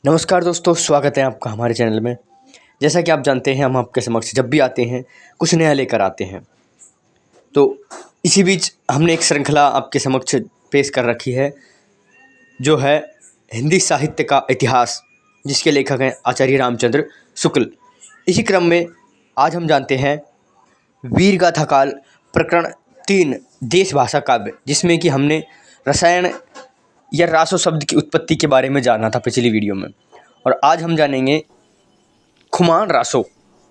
नमस्कार दोस्तों, स्वागत है आपका हमारे चैनल में। जैसा कि आप जानते हैं, हम आपके समक्ष जब भी आते हैं कुछ नया लेकर आते हैं। तो इसी बीच हमने एक श्रृंखला आपके समक्ष पेश कर रखी है, जो है हिंदी साहित्य का इतिहास, जिसके लेखक हैं आचार्य रामचंद्र शुक्ल। इसी क्रम में आज हम जानते हैं वीर गाथा काल प्रकरण 3 देश भाषा काव्य, जिसमें कि हमने रसायन या रासो शब्द की उत्पत्ति के बारे में जाना था पिछली वीडियो में। और आज हम जानेंगे खुमान रासो,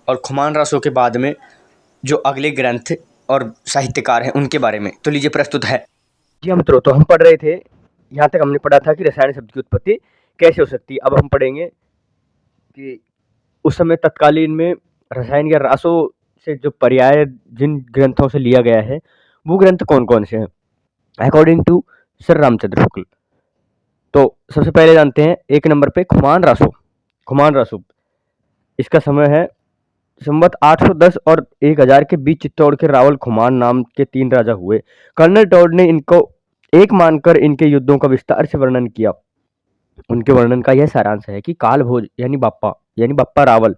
और खुमान रासो के बाद में जो अगले ग्रंथ और साहित्यकार हैं उनके बारे में। तो लीजिए, प्रस्तुत है। जी हाँ मित्रों, तो हम पढ़ रहे थे, यहाँ तक हमने पढ़ा था कि रसायन शब्द की उत्पत्ति कैसे हो सकती है। अब हम पढ़ेंगे कि उस समय तत्कालीन में रसायन या रासो से जो पर्याय जिन ग्रंथों से लिया गया है वो ग्रंथ कौन कौन से हैं according to sir Ramchandra Shukla. तो सबसे पहले जानते हैं एक नंबर पे खुमान रासो। खुमान रासो, इसका समय है संवत 810 और 1000 के बीच चित्तौड़ के रावल खुमान नाम के 3 राजा हुए। कर्नल टॉड ने इनको एक मानकर इनके युद्धों का विस्तार से वर्णन किया। उनके वर्णन का यह सारांश है कि कालभोज यानी बप्पा रावल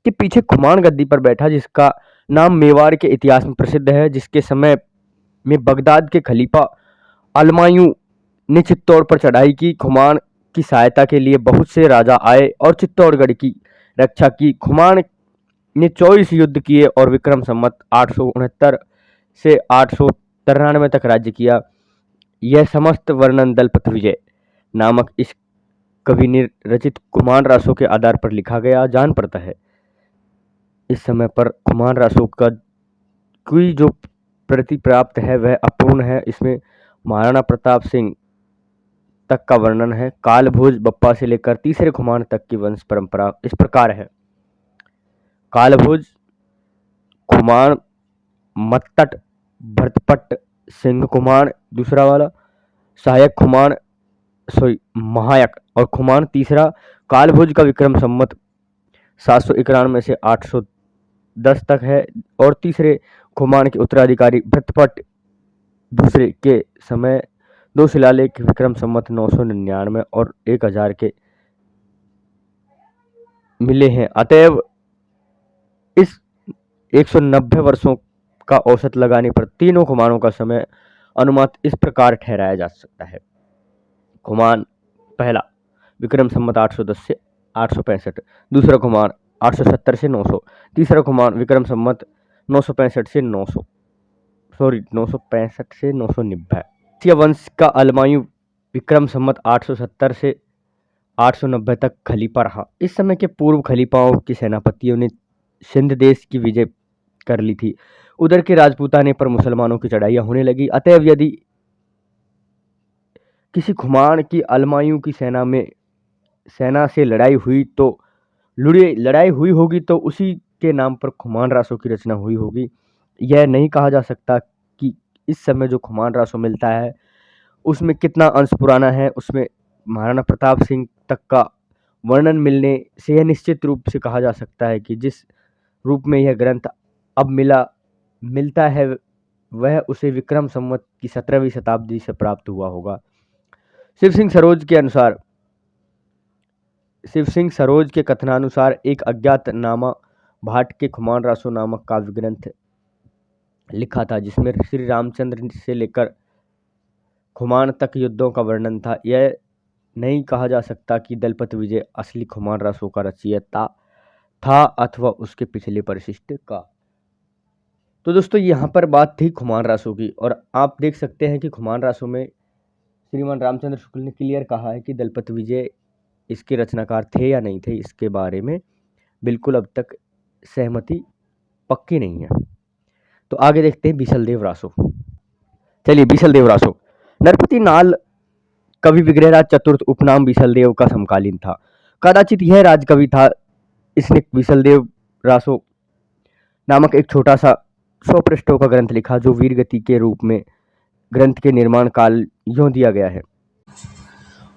के पीछे खुमान गद्दी पर बैठा, जिसका नाम मेवाड़ के इतिहास में प्रसिद्ध है। जिसके समय में बगदाद के खलीफा अलमायू ने चित्तौड़ पर चढ़ाई की। खुमान की सहायता के लिए बहुत से राजा आए और चित्तौड़गढ़ की रक्षा की। खुमान ने 24 युद्ध किए और विक्रम संवत 869 से 893 तक राज्य किया। यह समस्त वर्णन दलपत विजय नामक इस कवि ने रचित खुमान रासो के आधार पर लिखा गया जान पड़ता है। इस समय पर खुमान रासो का कोई जो प्रति प्राप्त है वह अपूर्ण है। इसमें महाराणा प्रताप सिंह तक का वर्णन है। कालभोज बप्पा से लेकर तीसरे खुमान तक की वंश परंपरा इस प्रकार है। कालभोज, खुमान, मत्तट, भरतपट्ट, सिंह कुमार दूसरा वाला, सहायक खुमान महायक और खुमान तीसरा। कालभोज का विक्रम संवत 791 से 810 तक है और तीसरे खुमान के उत्तराधिकारी भरतपट्ट दूसरे के समय 2 शिलालेख विक्रम संवत 999 और 1000 के मिले हैं। अतएव इस 190 वर्षों का औसत लगाने पर तीनों खुमानों का समय अनुमान इस प्रकार ठहराया जा सकता है। खुमान पहला विक्रम संवत 810 से 865, दूसरा खुमान 870 से 900, तीसरा खुमान विक्रम संवत 965 से 990 वंश का अलमायु विक्रम संवत 870 से 890 तक खलीफा रहा। इस समय के पूर्व खलीफाओं के सेनापतियों ने सिंध देश की विजय कर ली थी। उधर के राजपूताने पर मुसलमानों की चढ़ाइयाँ होने लगी। अतएव यदि किसी खुमान की अलमायु की सेना से लड़ाई हुई होगी तो उसी के नाम पर खुमान रासो की रचना हुई होगी। यह नहीं कहा जा सकता कि इस समय जो खुमान रासो मिलता है उसमें कितना अंश पुराना है। उसमें महाराणा प्रताप सिंह तक का वर्णन मिलने से यह निश्चित रूप से कहा जा सकता है कि जिस रूप में यह ग्रंथ अब मिलता है वह उसे विक्रम संवत की 17वीं शताब्दी से प्राप्त हुआ होगा। शिव सिंह सरोज के कथनानुसार एक अज्ञात नामा भाट के खुमान रासो नामक काव्य ग्रंथ लिखा था, जिसमें श्री रामचंद्र से लेकर खुमान तक युद्धों का वर्णन था। यह नहीं कहा जा सकता कि दलपत विजय असली खुमान रासो का रचयिता था अथवा उसके पिछले परिशिष्ट का। तो दोस्तों, यहाँ पर बात थी खुमान रासो की, और आप देख सकते हैं कि खुमान रासो में श्रीमान रामचंद्र शुक्ल ने क्लियर कहा है कि दलपत विजय इसके रचनाकार थे या नहीं थे। इसके बारे में बिल्कुल अब तक सहमति पक्की नहीं है। तो आगे देखते हैं बीसलदेव रासो। चलिए, बीसलदेव रासो नरपति नाल कवि विग्रहराज चतुर्थ उपनाम बीसलदेव का समकालीन था। कदाचित यह राजकवि था। इसने बीसलदेव रासो नामक एक छोटा सा 100 पृष्ठों का ग्रंथ लिखा, जो वीरगति के रूप में ग्रंथ के निर्माण काल यूं दिया गया है।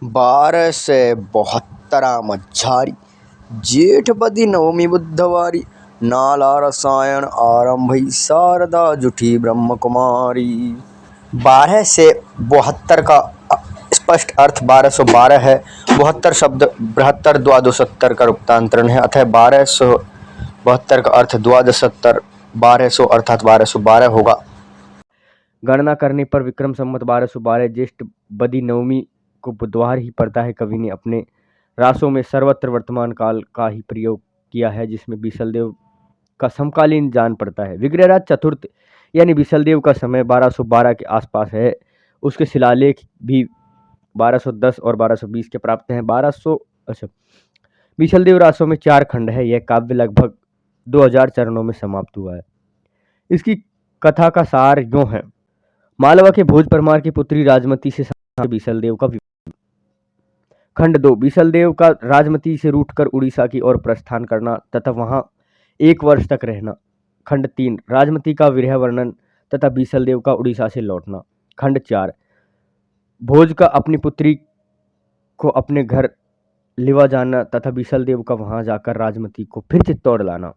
1272 मझारी जेठ बदी नवमी बुधवारी, नाला रसायन आरंभ शारदा जुठी ब्रह्म कुमारी। 12 से 72 का स्पष्ट अर्थ 1212 है। 72 शब्द बृहत्तर द्वादशोत्तर का रूपांतरण है, अतः 1272 का अर्थ द्वादशोत्तर 1200 अर्थात 1212 होगा। गणना करने पर विक्रम संवत 1212 ज्येष्ठ बदी नवमी को बुधवार ही पड़ता है। कवि ने अपने रासों में सर्वत्र वर्तमान काल का ही प्रयोग किया है, जिसमें बीसलदेव का समकालीन जान पड़ता है। विग्रहराज चतुर्थ यानी बीसलदेव का समय 1212 के आसपास है। उसके शिलालेख भी 1210 और 1220 के प्राप्त हैं। 1200 अच्छा, बीसलदेव रासों में 4 खंड है। यह काव्य लगभग 2000 चरणों में समाप्त हुआ है। इसकी कथा का सार यूं है। मालवा के भोज परमार की पुत्री राजमती से बीसलदेव का विवाह। खंड 2 बीसलदेव का राजमती से रूठकर उड़ीसा की ओर प्रस्थान करना तथा वहां 1 वर्ष तक रहना। खंड 3 राजमती का विरह वर्णन तथा बीसलदेव का उड़ीसा से लौटना। खंड 4 भोज का अपनी पुत्री को अपने घर लिवा जाना तथा बीसलदेव का वहां जाकर राजमती को फिर चित्तौड़ लाना।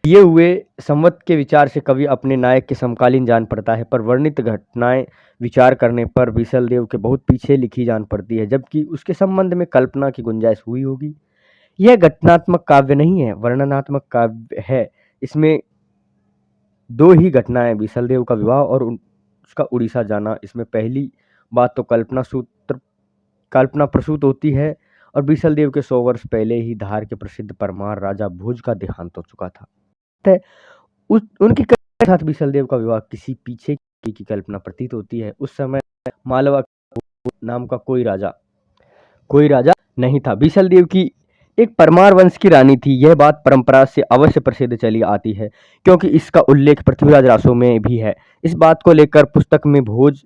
ये हुए संवत के विचार से कवि अपने नायक के समकालीन जान पड़ता है, पर वर्णित घटनाएं विचार करने पर बीसलदेव के बहुत पीछे लिखी जान पड़ती है, जबकि उसके संबंध में कल्पना की गुंजाइश हुई होगी। यह घटनात्मक काव्य नहीं है, वर्णनात्मक काव्य है। इसमें 2 ही घटनाएं, बीसलदेव का विवाह और उसका उड़ीसा जाना। इसमें पहली बात तो कल्पना प्रसूत होती है और बीसलदेव के 100 वर्ष पहले ही धार के प्रसिद्ध परमार राजा भोज का देहांत हो चुका था। उनके साथ बीसलदेव का विवाह किसी पीछे की कल्पना प्रतीत होती है। उस समय मालवा नाम का कोई राजा नहीं था। बीसलदेव की एक परमार वंश की रानी थी। यह बात परंपरा से अवश्य प्रसिद्ध चली आती है, क्योंकि इसका उल्लेख पृथ्वीराज रासों में भी है। इस बात को लेकर पुस्तक में भोज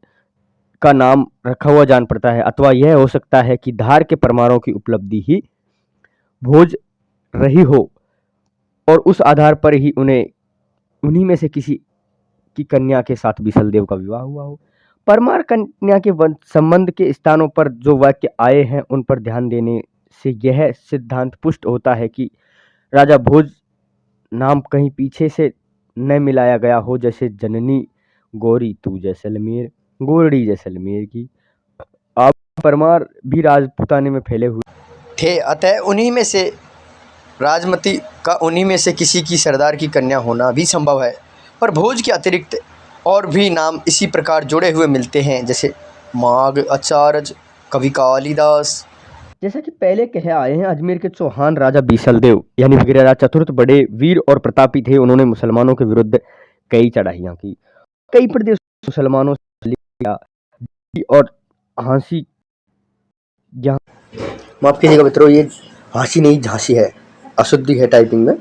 का नाम रखा हुआ जान पड़ता है, अथवा यह हो सकता है कि धार के परमारों की उपलब्धि ही भोज रही हो और उस आधार पर ही उन्हीं में से किसी की कन्या के साथ बीसलदेव का विवाह हुआ हो। परमार कन्या के संबंध के स्थानों पर जो वाक्य आए हैं उन पर ध्यान देने से यह सिद्धांत पुष्ट होता है कि राजा भोज नाम कहीं पीछे से न मिलाया गया हो, जैसे जननी गौरी तू जैसलमेर, गोरड़ी जैसलमेर की। आप परमार भी राजपूताने में फैले हुए थे, अतः उन्हीं में से राजमती का उन्हीं में से किसी की सरदार की कन्या होना भी संभव है। पर भोज के अतिरिक्त और भी नाम इसी प्रकार जुड़े हुए मिलते हैं, जैसे माघ, आचार्य, कवि कालिदास। जैसा कि पहले कहे आए हैं, अजमेर के चौहान राजा बीसलदेव यानी विग्रहराज चतुर्थ बड़े वीर और प्रतापी थे। उन्होंने मुसलमानों के विरुद्ध कई चढ़ाइयाँ की, कई प्रदेश मुसलमानों से लिया और हाँसी। माफ कीजिएगा मित्रों, ये हाँसी नहीं झांसी है, अशुद्धि है टाइपिंग में।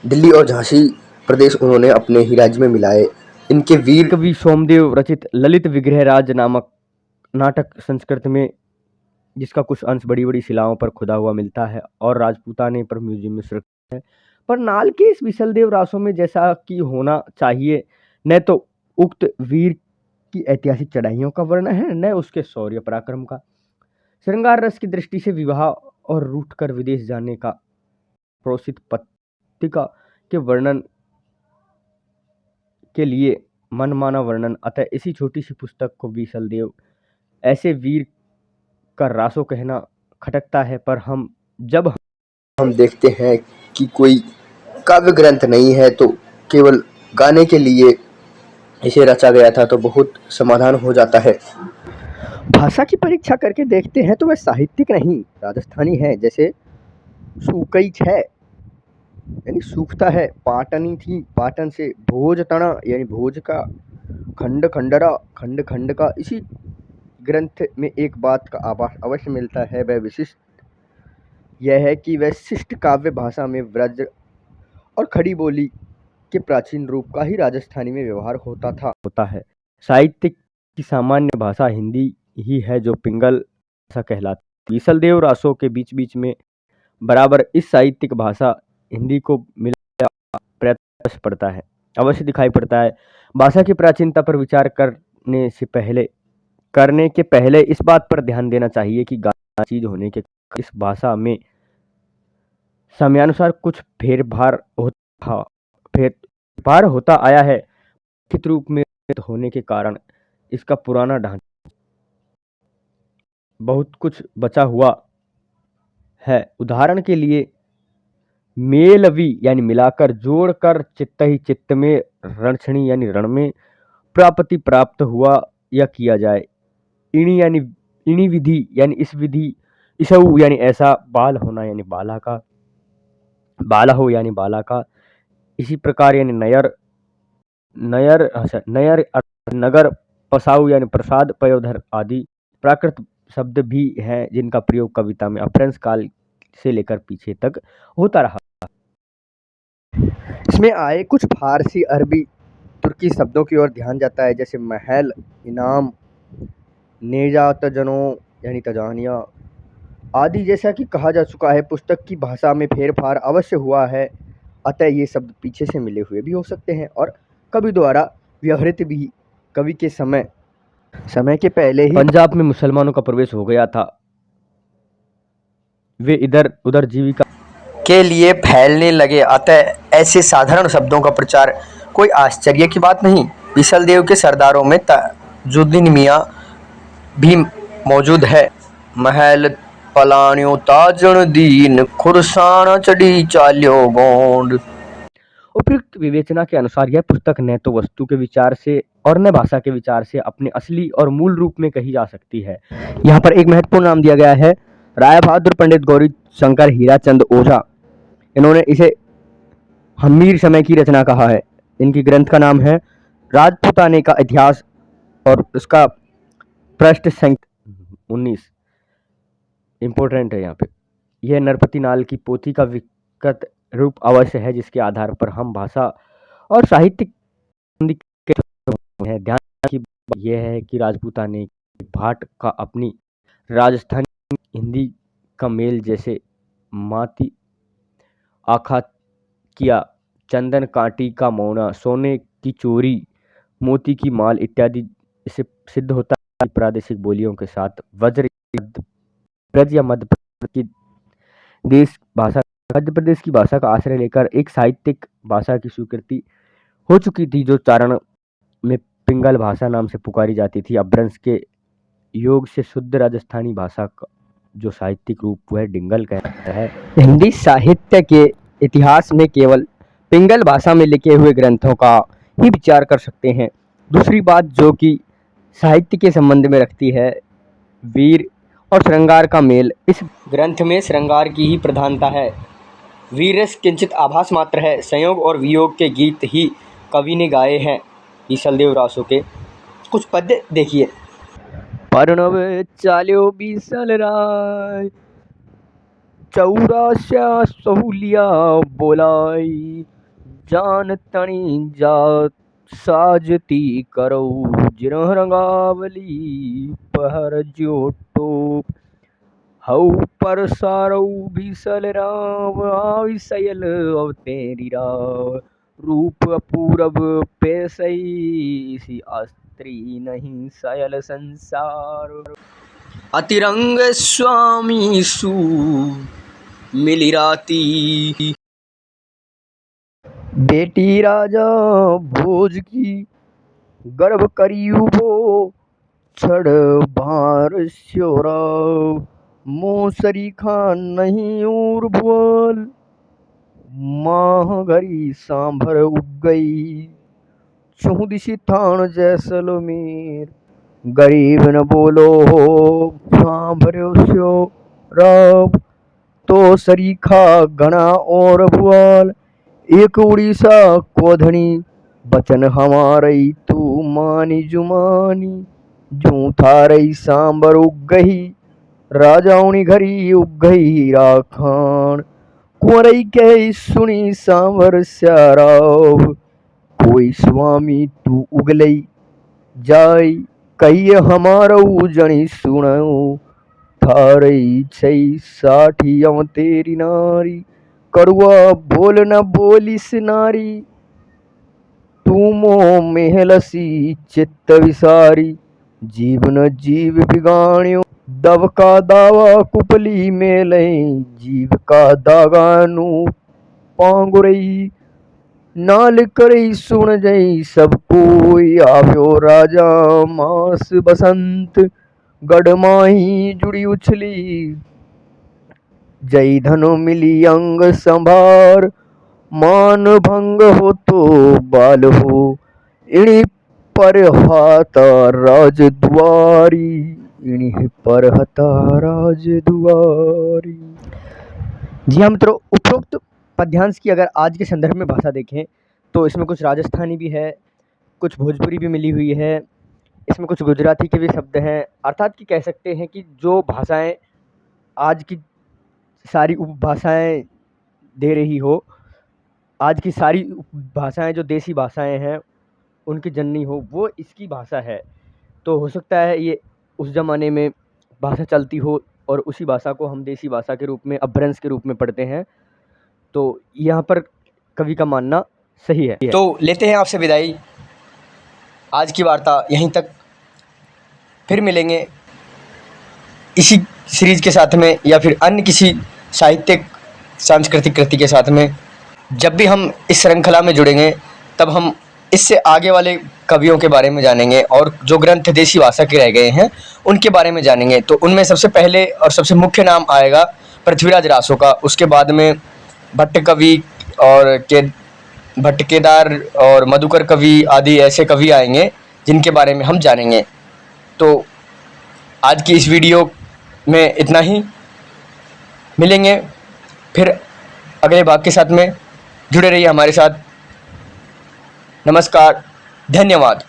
दिल्ली और झांसी प्रदेश उन्होंने अपने ही राज्य में मिलाए। इनके वीर कवि सोमदेव रचित ललित विग्रहराज नामक नाटक संस्कृत में, जिसका कुछ अंश बड़ी बड़ी शिलाओं पर खुदा हुआ मिलता है और राजपूताने पर म्यूजियम में सुरक्षित है। पर नाल के इस बीसलदेव रासों में जैसा कि होना चाहिए, न तो उक्त वीर की ऐतिहासिक चढ़ाइयों का वर्णन है, न उसके शौर्य पराक्रम का। श्रृंगार रस की दृष्टि से विवाह और रूठकर विदेश जाने का प्रोसित पत्रिका के वर्णन के लिए मनमाना वर्णन। अतः इसी छोटी सी पुस्तक को बीसलदेव ऐसे वीर का रासो कहना खटकता है। पर जब हम देखते हैं कि कोई काव्य ग्रंथ नहीं है तो केवल गाने के लिए इसे रचा गया था, तो बहुत समाधान हो जाता है। भाषा की परीक्षा करके देखते हैं तो वह साहित्यिक नहीं, राजस्थानी है। जैसे सूकई है यानी सूखता है, पाटनी थी, पाटन से भोज तना यानी भोज का, खंड खंडरा खंड खंड का। इसी ग्रंथ में एक बात का आभास अवश्य मिलता है, वह विशिष्ट यह है कि वह शिष्ट काव्य भाषा में व्रज और खड़ी बोली के प्राचीन रूप का ही राजस्थानी में व्यवहार होता है। साहित्य की सामान्य भाषा हिंदी ही है, जो पिंगल भाषा कहलाती है। बीसलदेव रासों के बीच बीच में बराबर इस साहित्यिक भाषा हिंदी को मिला प्रयास पड़ता है, अवश्य दिखाई पड़ता है। भाषा की प्राचीनता पर विचार करने के पहले इस बात पर ध्यान देना चाहिए कि गाना चीज होने के इस भाषा में समयानुसार कुछ फेरफार होता आया है। लिखित रूप में होने के कारण इसका पुराना ढांचा बहुत कुछ बचा हुआ है। उदाहरण के लिए मेलवी यानी मिलाकर, जोड़कर, चित्त ही चित्त में, रणछणी यानी रण में, प्राप्ति प्राप्त हुआ या किया जाए। इणी यानी इणी विधि यानी इस विधि, इसऊ यानी ऐसा, बाल होना यानी बाला का, बाला हो यानी बाला का, इसी प्रकार यानी नयर, नयर अच्छा नयर नगर, पसाऊ यानी प्रसाद, पयोधर आदि प्राकृत शब्द भी हैं जिनका प्रयोग कविता में अपभ्रंश काल से लेकर पीछे तक होता रहा। इसमें आए कुछ फारसी, अरबी, तुर्की शब्दों की ओर ध्यान जाता है, जैसे महल, इनाम, नेजा, तजनो यानी तजानिया आदि। जैसा कि कहा जा चुका है, पुस्तक की भाषा में फेरफार अवश्य हुआ है, अतः ये शब्द पीछे से मिले हुए भी हो सकते हैं और कवि द्वारा व्यवहृत भी। कवि के समय के पहले ही पंजाब में मुसलमानों का प्रवेश हो गया था, वे इधर उधर जीविका के लिए फैलने लगे, अतः ऐसे साधारण शब्दों का प्रचार कोई आश्चर्य की बात नहीं। बिसल देव के सरदारों में ताजुद्दीन मियाँ भी मौजूद है। महल पलाण्यो ताजन दीन, खुरसाना चढ़ी चाल्यो गोंड। उपयुक्त विवेचना के अनुसार यह पुस्तक न तो वस्तु के विचार से और न भाषा के विचार से अपने असली और मूल रूप में कही जा सकती है। यहाँ पर एक महत्वपूर्ण नाम दिया गया है, राय बहादुर पंडित गौरी शंकर हीराचंद ओझा। इन्होंने इसे हम्मीर समय की रचना कहा है। इनकी ग्रंथ का नाम है राजपूताने का इतिहास और उसका पृष्ठ संख्या 19 इंपॉर्टेंट है। यहाँ पे यह नरपति नाल की पोथी का विकृत रूप अवश्य है, जिसके आधार पर हम भाषा और साहित्य है। ध्यान की यह है कि राजपूताने भाट का अपनी राजस्थानी हिंदी का मेल, जैसे माती आखा किया, चंदन कांटी का मौना, सोने की चोरी, मोती की माल इत्यादि, इससे सिद्ध होता है कि प्रादेशिक बोलियों के साथ ब्रज या मध्य प्रदेश की भाषा का आश्रय लेकर एक साहित्यिक भाषा की स्वीकृति हो चुकी थी, जो चारण में पिंगल भाषा नाम से पुकारी जाती थी। अपभ्रंश के योग से शुद्ध राजस्थानी भाषा का जो साहित्यिक रूप वह डिंगल कहता है। हिंदी साहित्य के इतिहास में केवल पिंगल भाषा में लिखे हुए ग्रंथों का ही विचार कर सकते हैं। दूसरी बात जो कि साहित्य के संबंध में रखती है, वीर और श्रृंगार का मेल। इस ग्रंथ में श्रृंगार की ही प्रधानता है, वीररस किंचित आभास मात्र है। संयोग और वियोग के गीत ही कवि ने गाए हैं। बीसलदेव रासो के कुछ पद्य देखिए। पर्णव चाल्यो बीसल राय, चौरास्या सहुलिया बोलाई, जान तणी जात साजती करो, जिरह रंगावली पहर जोटो, हऊ पर सारऊ बीसल राव, आई सयल अवतेरी राव, रूप अपूरब पैसई, सी अस्त्री नहीं सयल संसार। अतिरंग स्वामी सु मिली राती, बेटी राजा भोज की गर्भ करी उभो, छड़ भार स्योरा, मोसरी खान नहीं और भुअल, माह घरी सांभर उग गई, चौदिशी थान जैसलमेर, गरीब न बोलो सांभर्यो स्यो राव, तो सरीखा घना और भुआल, एक उड़ीसा कोधनी, बचन हमारई तू मानी जुमानी, जू थारई सांबर उग गही, राजाउनी घरी उग गई राखान, कुंवरई कही सुनी सांवर स्याराव, कोई स्वामी तू उगलई जाई, कही हमारऊ जनी सुनऊ, थारई छई साठी तेरी नारी, कड़ुआ बोल न बोलिस नारी, तू मोह मेहलसी चित्त विसारी, जीव न जीव बिगाण्यो, दब का दावा कुपली में लई, जीव का दागानु पांगुरई, नाल करई सुन जई सब कोई, आव्यो राजा मास बसंत, गढ़माही जुड़ी उछली, जय धनु मिली अंग संभार, मान भंग हो तो बाल हो, इणी पर हाथा राजद्वारी, इणी पर हाथा राजद्वारी। जी हाँ मित्रों, उपरोक्त पद्यांश की अगर आज के संदर्भ में भाषा देखें तो इसमें कुछ राजस्थानी भी है, कुछ भोजपुरी भी मिली हुई है, इसमें कुछ गुजराती के भी शब्द हैं। अर्थात कि कह सकते हैं कि जो भाषाएं आज की सारी उपभाषाएं दे रही हो, आज की सारी भाषाएं जो देसी भाषाएं हैं उनकी जननी हो, वो इसकी भाषा है। तो हो सकता है ये उस ज़माने में भाषा चलती हो और उसी भाषा को हम देसी भाषा के रूप में, अपभ्रंश के रूप में पढ़ते हैं। तो यहाँ पर कवि का मानना सही है। तो लेते हैं आपसे विदाई, आज की वार्ता यहीं तक। फिर मिलेंगे इसी सीरीज के साथ में या फिर अन्य किसी साहित्यिक सांस्कृतिक कृति के साथ में। जब भी हम इस श्रृंखला में जुड़ेंगे तब हम इससे आगे वाले कवियों के बारे में जानेंगे और जो ग्रंथ देसी भाषा के रह गए हैं उनके बारे में जानेंगे। तो उनमें सबसे पहले और सबसे मुख्य नाम आएगा पृथ्वीराज रासो का, उसके बाद में भट्ट कवि और भट्ट केदार और मधुकर कवि आदि ऐसे कवि आएंगे जिनके बारे में हम जानेंगे। तो आज की इस वीडियो में इतना ही, मिलेंगे फिर अगले भाग के साथ में। जुड़े रहिए हमारे साथ। नमस्कार, धन्यवाद।